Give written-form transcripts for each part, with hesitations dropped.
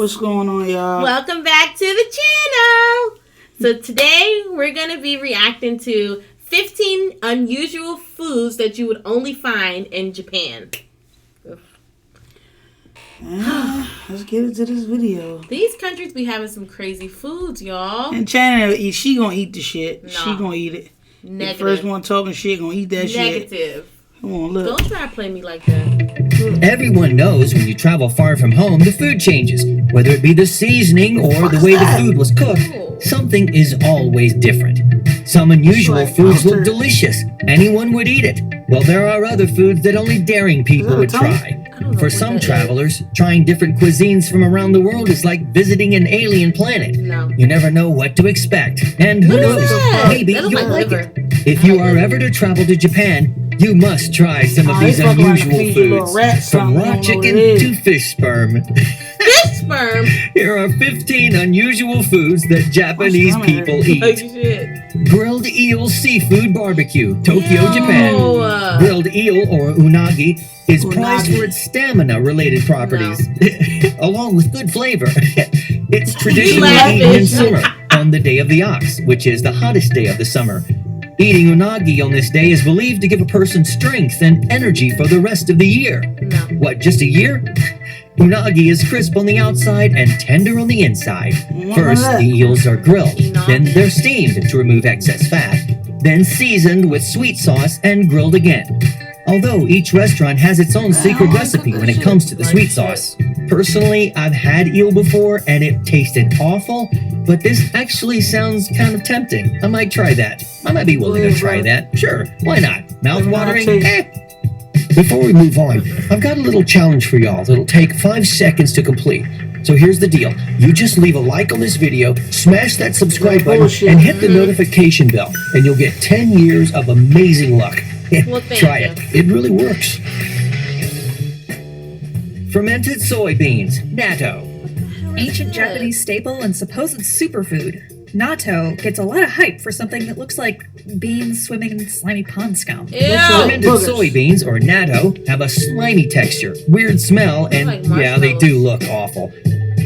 What's going on, y'all? Welcome back to the channel. So today we're going to be reacting to 15 unusual foods that you would only find in Japan. Let's get into this video. These countries be having some crazy foods, y'all. And China, she gonna eat the shit. No. She gonna eat it. Negative. The first one talking shit gonna eat that shit. Negative. Come on, look. Don't try to play me like that. Everyone knows when you travel far from home, the food changes. Whether it be the seasoning or the way the food was cooked, something is always different. Some unusual foods look delicious. Anyone would eat it. Well, there are other foods that only daring people would try. For some travelers, trying different cuisines from around the world is like visiting an alien planet. No. You never know what to expect. And who knows, maybe you'll like it. If you are ever to travel to Japan, you must try some of these unusual foods. From raw chicken to fish sperm. Fish sperm? Here are 15 unusual foods that Japanese people eat. Like shit. Grilled eel seafood barbecue, Tokyo, Japan. Grilled eel, or unagi, is prized for its stamina-related properties, along with good flavor. It's traditionally eaten in summer, on the Day of the Ox, which is the hottest day of the summer. Eating unagi on this day is believed to give a person strength and energy for the rest of the year. No. What, just a year? Unagi is crisp on the outside and tender on the inside. First, the eels are grilled, then they're steamed to remove excess fat, then seasoned with sweet sauce and grilled again. Although each restaurant has its own secret recipe when it comes to the sweet sauce. Personally, I've had eel before and it tasted awful, but this actually sounds kind of tempting. I might try that. I might be willing to try that. Sure, why not? Mouth-watering? Before we move on, I've got a little challenge for y'all that'll take 5 seconds to complete. So here's the deal. You just leave a like on this video, smash that subscribe button, and hit the notification bell, and you'll get 10 years of amazing luck. Well, try it. It really works. Fermented soybeans, natto. Ancient Japanese staple and supposed superfood. Natto gets a lot of hype for something that looks like beans swimming in slimy pond scum. Fermented soybeans, or natto, have a slimy texture, weird smell, and yeah, they do look awful.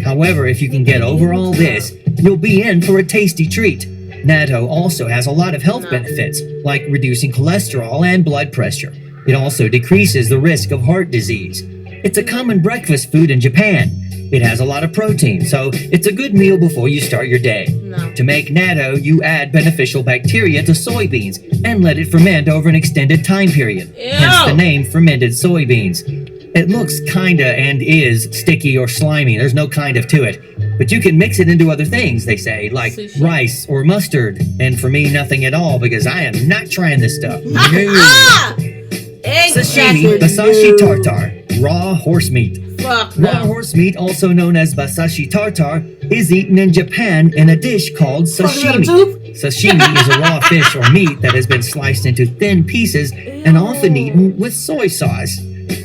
However, if you can get over all this, you'll be in for a tasty treat. Natto also has a lot of health benefits, like reducing cholesterol and blood pressure. It also decreases the risk of heart disease. It's a common breakfast food in Japan. It has a lot of protein, so it's a good meal before you start your day. To make natto, you add beneficial bacteria to soybeans and let it ferment over an extended time period. Hence the name fermented soybeans. It looks kinda and is sticky or slimy. There's no kind of to it. But you can mix it into other things, they say, like rice or mustard. And for me, nothing at all, because I am not trying this stuff. No. Sashimi, basashi tartar, raw horse meat. Raw horse meat, also known as basashi tartar, is eaten in Japan in a dish called sashimi. Sashimi is a raw fish or meat that has been sliced into thin pieces and often eaten with soy sauce.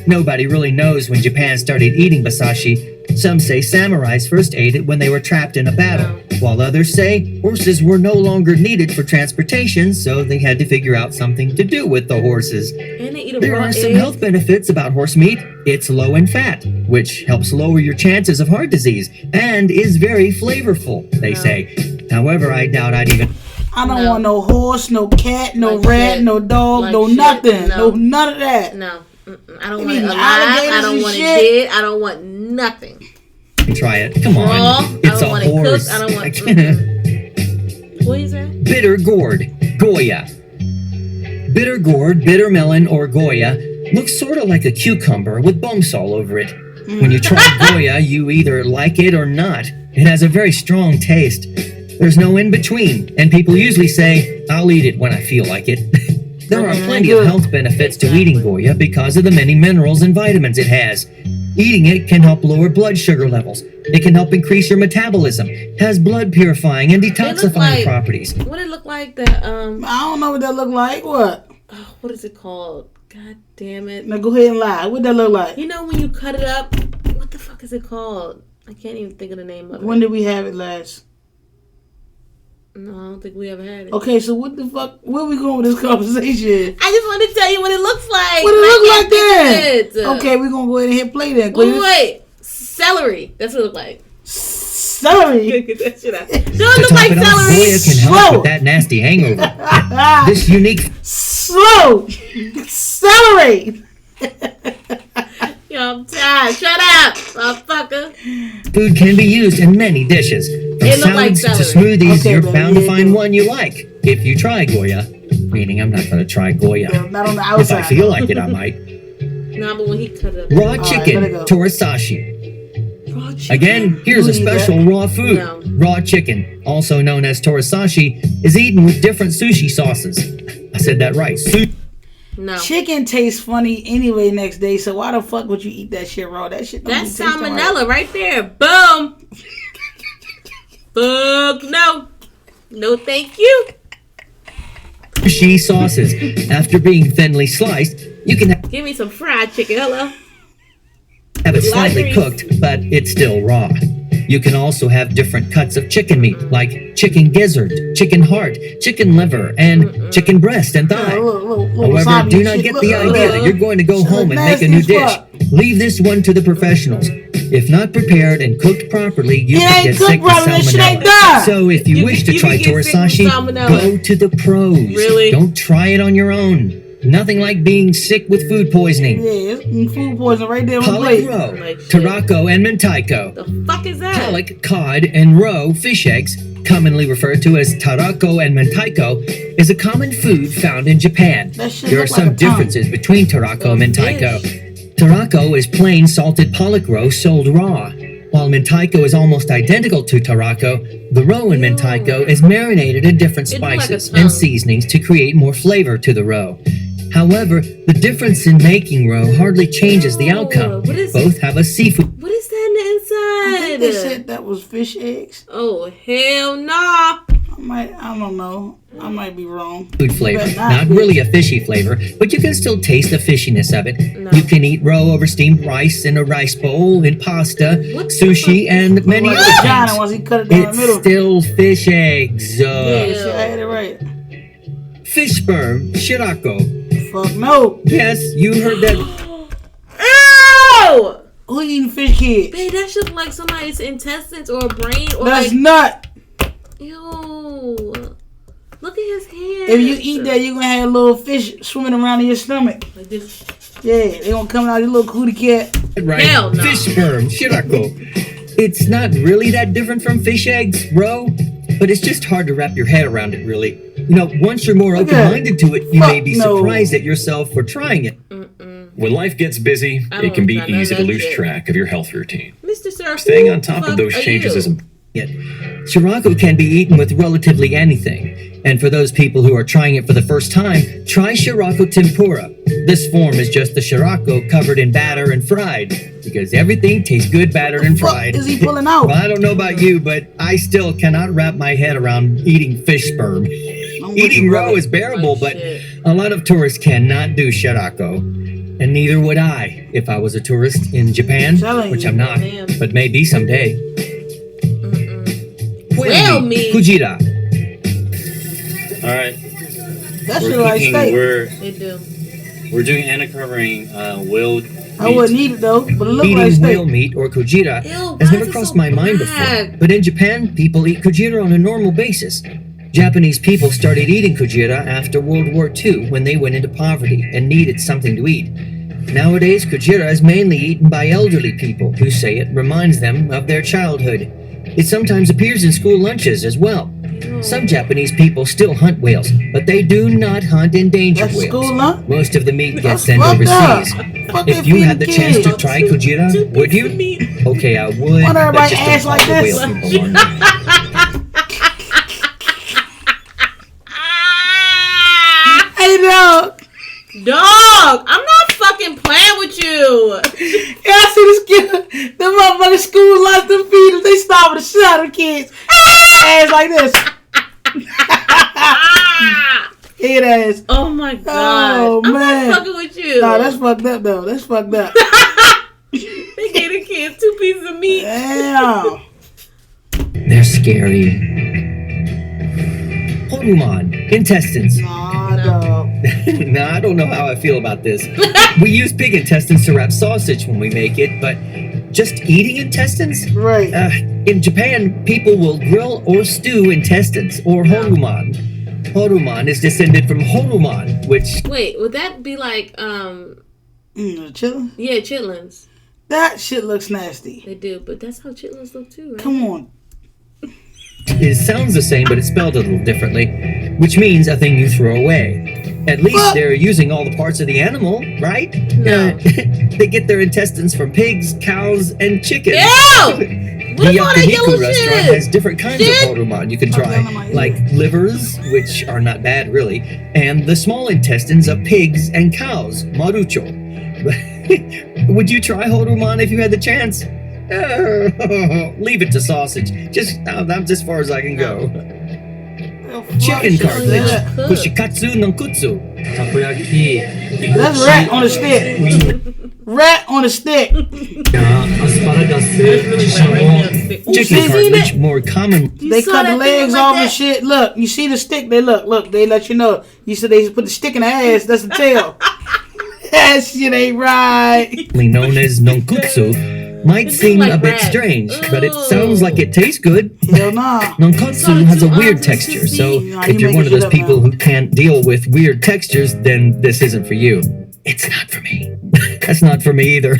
Nobody really knows when Japan started eating basashi. Some say samurais first ate it when they were trapped in a battle, while others say horses were no longer needed for transportation, so they had to figure out something to do with the horses. There are some health benefits about horse meat. It's low in fat, which helps lower your chances of heart disease, and is very flavorful, they say. However, I doubt I'd even... I don't want no horse, no cat, no rat, no dog, no nothing. No, none of that. No. I don't want it alive. I don't want it dead. I don't want nothing. Try it. Come on. It's a horse. I don't want What is that? Bitter gourd. Goya. Bitter gourd, bitter melon, or Goya looks sort of like a cucumber with bumps all over it. When you try Goya, you either like it or not. It has a very strong taste. There's no in between, and people usually say, I'll eat it when I feel like it. There are plenty of health benefits to eating Goya because of the many minerals and vitamins it has. Eating it can help lower blood sugar levels. It can help increase your metabolism. Has blood purifying and detoxifying properties. What it look like that? I don't know what that look like. What? Oh, what is it called? God damn it! Now go ahead and lie. What that look like? You know when you cut it up? What the fuck is it called? I can't even think of the name of it. When did we have it last? No, I don't think we ever had it. Okay, so what the fuck? Where we going with this conversation? I just want to tell you what it looks like. What it look like then? Okay, we're going to go ahead and hit play then. Wait. Celery. That's what it looks like. Celery. Get that shit out. To Don't look top like it off, celery. Goya can help Slow. with that nasty hangover. This unique Slow. Celery. Yo, I'm tired. Shut up, motherfucker. food can be used in many dishes. From It look like salads to celery. smoothies, Okay, you're baby, bound to yeah, find do. one you like. If you try Goya. Meaning I'm not going to try Goya. Not on the If outside. I feel like it, I might. Nah, but when he cut up. Raw right, chicken, let it go. Torasashi. Raw chicken. Again, here's a Who eat special raw food. No. Raw chicken, also known as torasashi, is eaten with different sushi sauces. I said that right. No. Chicken tastes funny anyway next day, so why the fuck would you eat that shit raw? That shit don't That's be tasting salmonella right there. Boom. Fuck no. No, thank you. Sushi sauces. After being thinly sliced, you can Give me some fried chicken. Hello. have it slightly Libraries. cooked, but it's still raw. You can also have different cuts of chicken meat, like chicken gizzard, chicken heart, chicken liver, and chicken breast and thigh. Little However, wasabi do and not shit. get Look, the look, idea look. that you're going to go Shit home look and make a nasty new as dish. fuck. Leave this one to the professionals. If not prepared and cooked properly, you It can ain't get cooked sick with properly, that shit ain't salmonella. done. So if you wish to you try can get sick with Torasashi, salmonella. go to the pros. Really? Don't try it on your own. Nothing like being sick with food poisoning. Yeah, it's food poison right there on the Pollock plate. roe, Like shit. Tarako, and Mentaiko. The fuck is that? Pollock, cod, and roe fish eggs, commonly referred to as Tarako and Mentaiko, is a common food found in Japan. That shit There are look like some a tongue. differences between Tarako and Mentaiko. Fish. Tarako is plain salted pollock roe sold raw. While Mentaiko is almost identical to Tarako, the roe in Mentaiko is marinated in different It look like a spices tongue. and seasonings to create more flavor to the roe. However, the difference in making roe hardly changes the Ew, outcome. what is- Both have a seafood What is that in the I think inside? they said that was fish eggs. Oh, hell nah. I don't know. I might be wrong. flavor. But Not really a fishy flavor, but you can still taste the fishiness of it. No. You can eat roe over steamed rice in a rice bowl, in pasta, What the sushi, fuck? and many Like other vagina things. once he cut it down the It's middle. still fish eggs. Yeah, shit, I had it right. Fish sperm, Shiraku. Fuck no. Yes, you heard that. Ew! Who eating fish kids? Babe, that should look like somebody's intestines or a brain or That's like. not. Ew. Look at his hand. If you eat that, you're gonna have little fish swimming around in your stomach. Like this. Yeah, they gonna come out your little cootie cat. Right? Hell no. Fish sperm, Shiraku. It's not really that different from fish eggs, roe, but it's just hard to wrap your head around it, really. You know, once you're more Look at open-minded to it, you may Fuck be no. surprised at yourself for trying it. When life gets busy, I it can be don't know easy to that lose shit. track of your health routine. Mr. Sir, Staying who on top the of those fuck are changes you? is important. Shiraku can be eaten with relatively anything. And for those people who are trying it for the first time, try Shiraku tempura. This form is just the Shiraku covered in batter and fried. Because everything tastes good battered and Fuck fried. is he pulling out? Well, I don't know about you, but I still cannot wrap my head around eating fish sperm. with Eating you, roe brother. is bearable, Oh, but shit. a lot of tourists cannot do Shiraku. And neither would I if I was a tourist in Japan, Telling which you, I'm not, man. but maybe someday. Whale meat. Kujira. All right, That shit we're like cooking. steak. They do. We're doing and covering whale. I wouldn't eat it though, but it look like Eating steak. whale meat or kujira Ew, has why never is it crossed so my mind black? before. But in Japan, people eat kujira on a normal basis. Japanese people started eating kujira after World War II when they went into poverty and needed something to eat. Nowadays, kujira is mainly eaten by elderly people who say it reminds them of their childhood. It sometimes appears in school lunches as well. Some Japanese people still hunt whales, but they do not hunt endangered That's whales. school lunch? Most of the meat That's gets sent fucked up. overseas. Fuck If that you feeding had the chance to kids. try kujira, would you? Okay, I would. Why but everybody just ass don't like call the this? whale people on me. Hey dog, Dog, I'm not fucking playing with you. yeah, I see this kid. The motherfucking school lots of feeders. They starving the shit out of the kids. Ass like this. Head ass. Oh my god. Oh, I'm man. not fucking with you. Nah, that's fucked up though. That's fucked up. They gave the kids 2 pieces of meat. Damn. They're scary. Horuman, intestines. Nah, dog. Now, I don't know how I feel about this. We use pig intestines to wrap sausage when we make it, but just eating intestines? Right. In Japan, people will grill or stew intestines, or horuman. Horuman is descended from Horuman, which... Wait, would that be like, Chitlin? yeah, chitlins? That shit looks nasty. They do, but that's how chitlins look too, right? Come on. It sounds the same, but it's spelled a little differently, which means a thing you throw away. At least What? they're using all the parts of the animal, right? No. They get their intestines from pigs, cows, and chickens. Ew! What The is all that yellow yakiniku restaurant shit? has different kinds of horuman you can try, like livers, which are not bad really, and the small intestines of pigs and cows, marucho. Would you try horuman if you had the chance? Leave it to sausage. That's as far as I can go. Chicken cartilage, kushikatsu nankutsu. Takoyaki. That's rat on a stick. Rat on a stick. Chicken cartilage, more common. They saw cut that the thing legs like off that? and shit. Look, you see the stick? They look. They let you know. You said they put the stick in the ass. That's the tail. That shit ain't right. Known as nankutsu, might seem like a bit bread. strange, but it Ooh. sounds like it tastes good. Hell nah. Nankatsu has a weird texture, see. so Nah, if you you're one of making those shit up people now. who can't deal with weird textures, then this isn't for you. It's not for me. That's not for me either.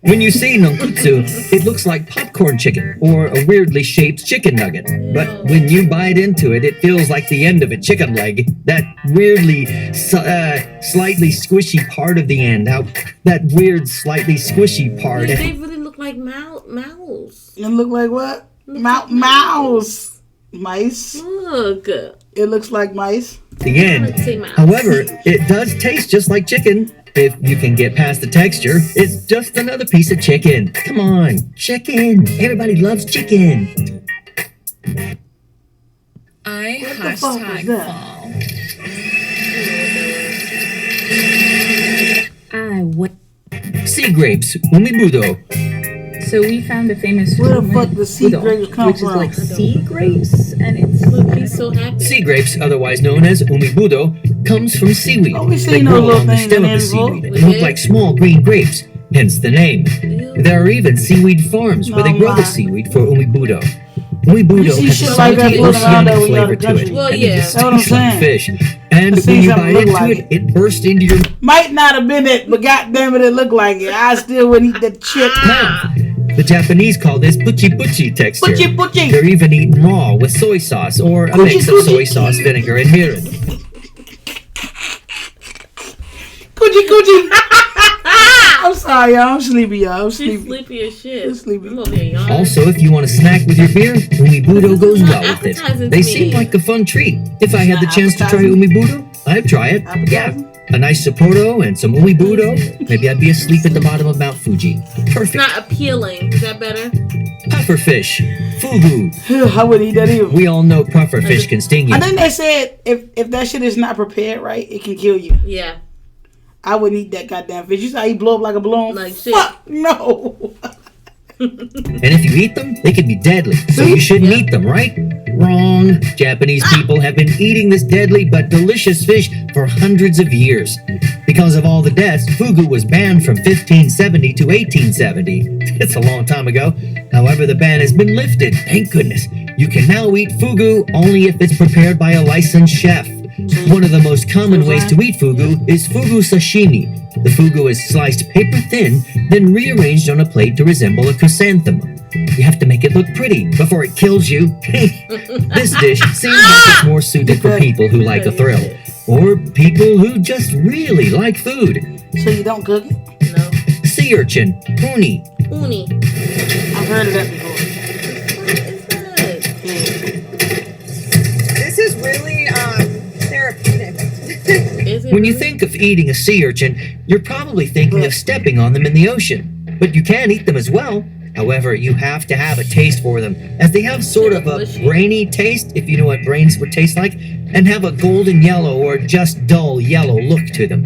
When you see nankutsu, it looks like popcorn chicken or a weirdly shaped chicken nugget. But when you bite into it, it feels like the end of a chicken leg. That weirdly, slightly squishy part of the end. That weird, slightly squishy part. They really look like mouths. It look like what? Mouse. Mice. Look. It looks like mice. The end. Let's say mouse. However, it does taste just like chicken. If you can get past the texture, it's just another piece of chicken. Come on, chicken. Everybody loves chicken. What the fuck is that? Sea grapes, umibudo. So we found a famous Where the fuck does sea udon, grapes come which is from? like sea grapes, and it's Look, he's so happy. Sea grapes, otherwise known as umibudo, comes from seaweed. Oh, we They seen grow those little on the things stem in of the there before. seaweed and We look did? like small green grapes, hence the name. Ew. There are even seaweed farms where they Oh, grow the my. seaweed for umibudo. Umibudo You see has shit a like that salty floating around oceanic there when you're out flavor of the to it, country. Well, and yeah. it just That's what I'm tastes like saying. fish. And I've when seen you something bite look into like it, it bursts into your Might not have been it, but goddamn it looked like it. I still wouldn't eat that shit. mouth. The Japanese call this puchi texture. Puchi puchi. They're even eaten raw with soy sauce or a mix of soy sauce, vinegar, and mirin. Coochie coochie. I'm sorry, y'all. I'm sleepy, y'all. I'm She's sleepy. sleepy as shit. She's sleepy. I'm over here yawning. Also, if you want to snack with your beer, umibudo goes well with Appetizing it. They to seem me. like a fun treat. If I had the chance to try Appetizing? umibudo, I'd try it. Yeah. Appetizing? A nice Sapporo and some umibudo. Maybe I'd be asleep at the bottom of Mount Fuji. It's Perfect. not appealing. Is that better? Pufferfish. Fugu. I wouldn't eat that either. We all know pufferfish can sting you. I think they said if that shit is not prepared right, it can kill you. Yeah. I wouldn't eat that goddamn fish. You saw he blow up like a balloon? Like shit. Fuck no. And if you eat them, they can be deadly. So you shouldn't eat them, right? Wrong. Japanese people have been eating this deadly but delicious fish for hundreds of years. Because of all the deaths, fugu was banned from 1570 to 1870. It's a long time ago. However, the ban has been lifted. Thank goodness. You can now eat fugu only if it's prepared by a licensed chef. One of the most common ways to eat fugu is fugu sashimi. The fugu is sliced paper thin, then rearranged on a plate to resemble a chrysanthemum. You have to make it look pretty before it kills you. This dish seems like it's more suited for people who like a thrill, or people who just really like food. So you don't cook it? No. Sea urchin, uni. Uni. I've heard of that before. this is really therapeutic. Is it When you really? think of eating a sea urchin, you're probably thinking of stepping on them in the ocean. But you can eat them as well. However, you have to have a taste for them, as they have sort of a brainy taste, if you know what brains would taste like, and have a golden yellow or just dull yellow look to them.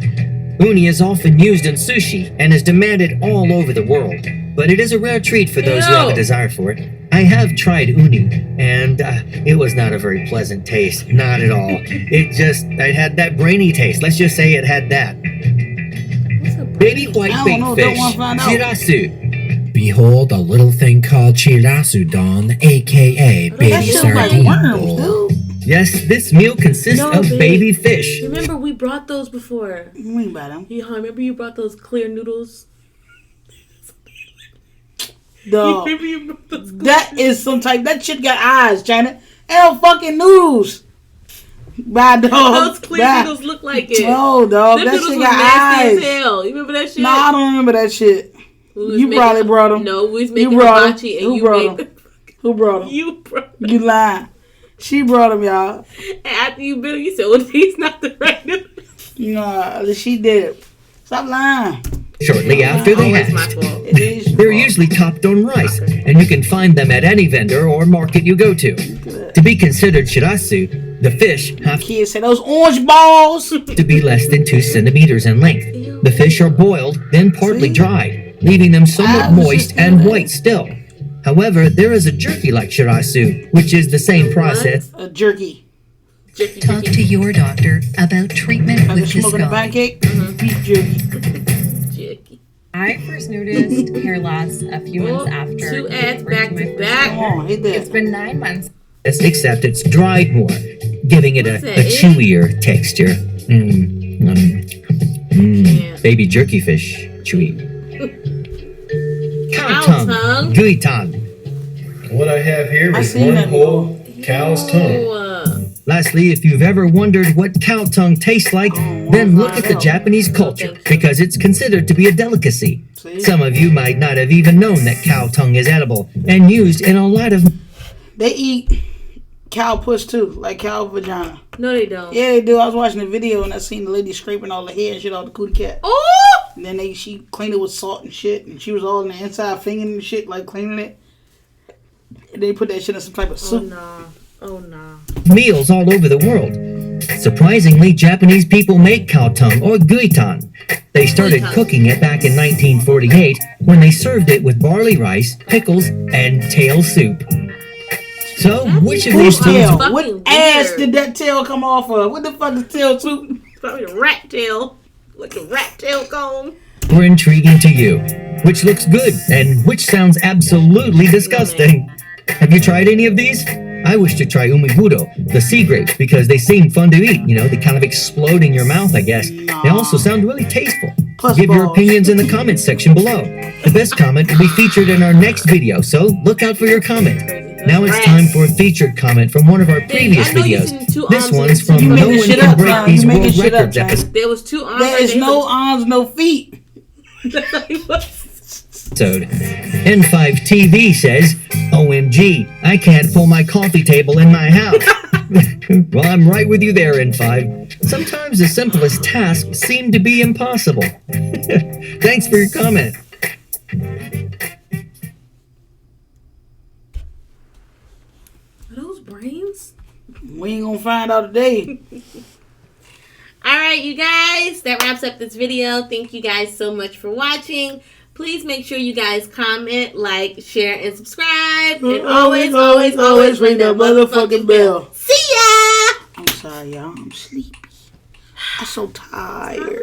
Uni is often used in sushi and is demanded all over the world, but it is a rare treat for those who have a Ew. desire for it. I have tried uni, and it was not a very pleasant taste, not at all. It had that brainy taste. Let's just say it had that. What's a Baby white I don't bait know, fish, don't wanna find out. Shirazu. Behold a little thing called Shirazu don, aka That baby shit like sardine worms, bowl. dude. Yes, this meal consists No, of babe. baby fish. Remember we brought those before. What do you mean by them? Yeah, remember you brought those clear noodles? Dog. Remember you brought those That is some type. That shit got eyes, China. And fucking noodles. Bye, dog. Those clear Bye. noodles look like it. No, dog. Them That noodles shit was got nasty eyes. as hell. You remember that shit? No, I don't remember that shit. We was You probably brought them. No, we was You making brought 'em. hibachi and Who you brought made 'em? Who brought them? You brought them. You lying. She brought them, y'all. And after you built, you said, well, these not the right noodles. Nah, she did. Stop lying. Shortly after they Always my hatch, fault. It is your they're fault. usually topped on rice, and you can find them at any vendor or market you go to. To be considered shirazu, the fish have Kids say those orange balls. to be less than 2 centimeters in length. The fish are boiled, then partly dried, leaving them somewhat I was moist just and thinking white still. However, there is a jerky like shirazu, which is the same process. A jerky. Jerky, Talk jerky, to your doctor about treatment Like with smoking a Viscon. pancake. Beef jerky. jerky. I first noticed hair loss a few months after. 2 ads giving birth back my to first back. Come on, hit It's that. been 9 months. Except it's dried more, giving it a What's that, chewier texture. Yeah. Baby jerky fish, chewy. Cow Cow tongue, tongue. gooey tongue. What I have here I is seen one that whole cow's tongue. Lastly, if you've ever wondered what cow tongue tastes like, then look at the Japanese culture, because it's considered to be a delicacy. See? Some of you might not have even known that cow tongue is edible and used in a lot of. They eat cow puss too, like cow vagina. No, they don't. Yeah, they do. I was watching the video and I seen the lady scraping all the hair and shit off the cootie cat. Oh! And then she cleaned it with salt and shit, and she was all in the inside fingering and shit, like cleaning it. And they put that shit in some type of Oh, soup. no. Oh, no. Meals all over the world. Surprisingly, Japanese people make cow tongue or guitan. They started Guitan. cooking it back in 1948 when they served it with barley rice, pickles, and tail soup. So, which of Whose these foods? tail? fucking What weird. ass did that tail come off of? What the fuck is tail soup? Probably a rat tail. Like a rat tail comb. Were intriguing to you? Which looks good and which sounds absolutely disgusting? Have you tried any of these? I wish to try umiburo, the sea grapes, because they seem fun to eat. You know, they kind of explode in your mouth, I guess. They also sound really tasteful. Plus Give your balls. opinions in the comments section below. The best comment will be featured in our next video, so look out for your comment. Now it's time for a featured comment from one of our previous I know you videos. seen 2 This arms one's and from You No making One shit Can up, Break man. These You making World shit up, Records man. episode. There was 2 arms. There is no arms, no feet. N5 TV says, OMG, I can't pull my coffee table in my house. Well, I'm right with you there, N5. Sometimes the simplest tasks seem to be impossible. Thanks for your comment. Are those brains? We ain't gonna find out today. Alright, you guys, that wraps up this video. Thank you guys so much for watching. Please make sure you guys comment, like, share, and subscribe. And always ring that motherfucking bell. See ya! I'm sorry, y'all. I'm sleepy. I'm so tired.